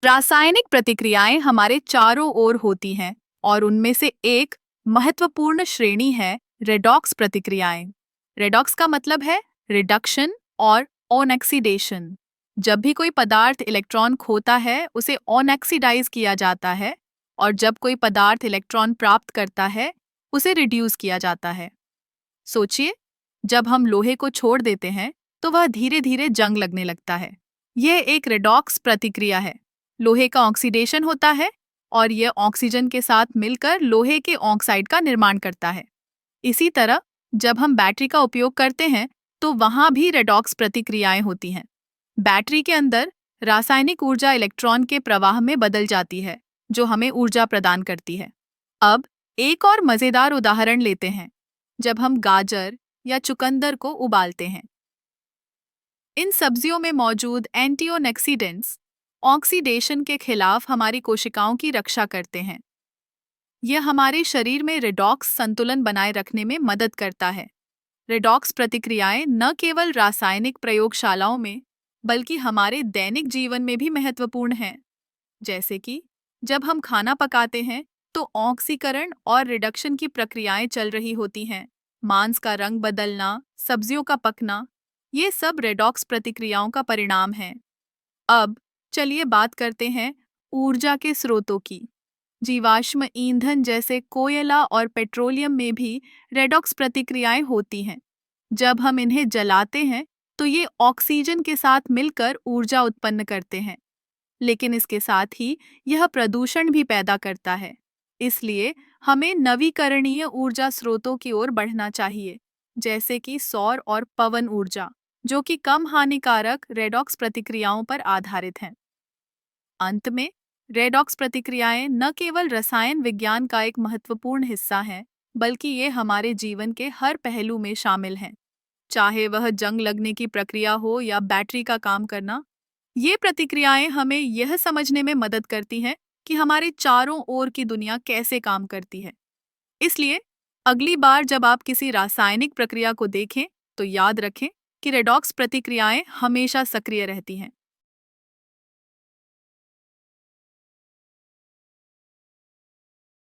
रासायनिक प्रतिक्रियाएं हमारे चारों ओर होती हैं और उनमें से एक महत्वपूर्ण श्रेणी है रेडॉक्स प्रतिक्रियाएं। रेडॉक्स का मतलब है रिडक्शन और ऑक्सीडेशन। जब भी कोई पदार्थ इलेक्ट्रॉन खोता है उसे ऑक्सीडाइज किया जाता है, और जब कोई पदार्थ इलेक्ट्रॉन प्राप्त करता है उसे रिड्यूस किया जाता है। सोचिए, जब हम लोहे को छोड़ देते हैं तो वह धीरे धीरे जंग लगने लगता है। यह एक रेडॉक्स प्रतिक्रिया है। लोहे का ऑक्सीडेशन होता है और यह ऑक्सीजन के साथ मिलकर लोहे के ऑक्साइड का निर्माण करता है। इसी तरह जब हम बैटरी का उपयोग करते हैं तो वहां भी रेडॉक्स प्रतिक्रियाएं होती हैं। बैटरी के अंदर रासायनिक ऊर्जा इलेक्ट्रॉन के प्रवाह में बदल जाती है, जो हमें ऊर्जा प्रदान करती है। अब एक और मजेदार उदाहरण लेते हैं। जब हम गाजर या चुकंदर को उबालते हैं, इन सब्जियों में मौजूद एंटीऑक्सीडेंट्स ऑक्सीडेशन के खिलाफ हमारी कोशिकाओं की रक्षा करते हैं। यह हमारे शरीर में रेडॉक्स संतुलन बनाए रखने में मदद करता है। रेडॉक्स प्रतिक्रियाएं न केवल रासायनिक प्रयोगशालाओं में बल्कि हमारे दैनिक जीवन में भी महत्वपूर्ण हैं। जैसे कि जब हम खाना पकाते हैं तो ऑक्सीकरण और रिडक्शन की प्रक्रियाएं चल रही होती हैं। मांस का रंग बदलना, सब्जियों का पकना, ये सब रेडॉक्स प्रतिक्रियाओं का परिणाम है। अब चलिए बात करते हैं ऊर्जा के स्रोतों की। जीवाश्म ईंधन जैसे कोयला और पेट्रोलियम में भी रेडॉक्स प्रतिक्रियाएं होती हैं। जब हम इन्हें जलाते हैं तो ये ऑक्सीजन के साथ मिलकर ऊर्जा उत्पन्न करते हैं, लेकिन इसके साथ ही यह प्रदूषण भी पैदा करता है। इसलिए हमें नवीकरणीय ऊर्जा स्रोतों की ओर बढ़ना चाहिए, जैसे कि सौर और पवन ऊर्जा, जो कि कम हानिकारक रेडॉक्स प्रतिक्रियाओं पर आधारित हैं। अंत में, रेडॉक्स प्रतिक्रियाएं न केवल रसायन विज्ञान का एक महत्वपूर्ण हिस्सा हैं, बल्कि ये हमारे जीवन के हर पहलू में शामिल हैं। चाहे वह जंग लगने की प्रक्रिया हो या बैटरी का काम करना, ये प्रतिक्रियाएं हमें यह समझने में मदद करती हैं कि हमारे चारों ओर की दुनिया कैसे काम करती है। इसलिए अगली बार जब आप किसी रासायनिक प्रक्रिया को देखें तो याद रखें कि रेडॉक्स प्रतिक्रियाएं हमेशा सक्रिय रहती हैं।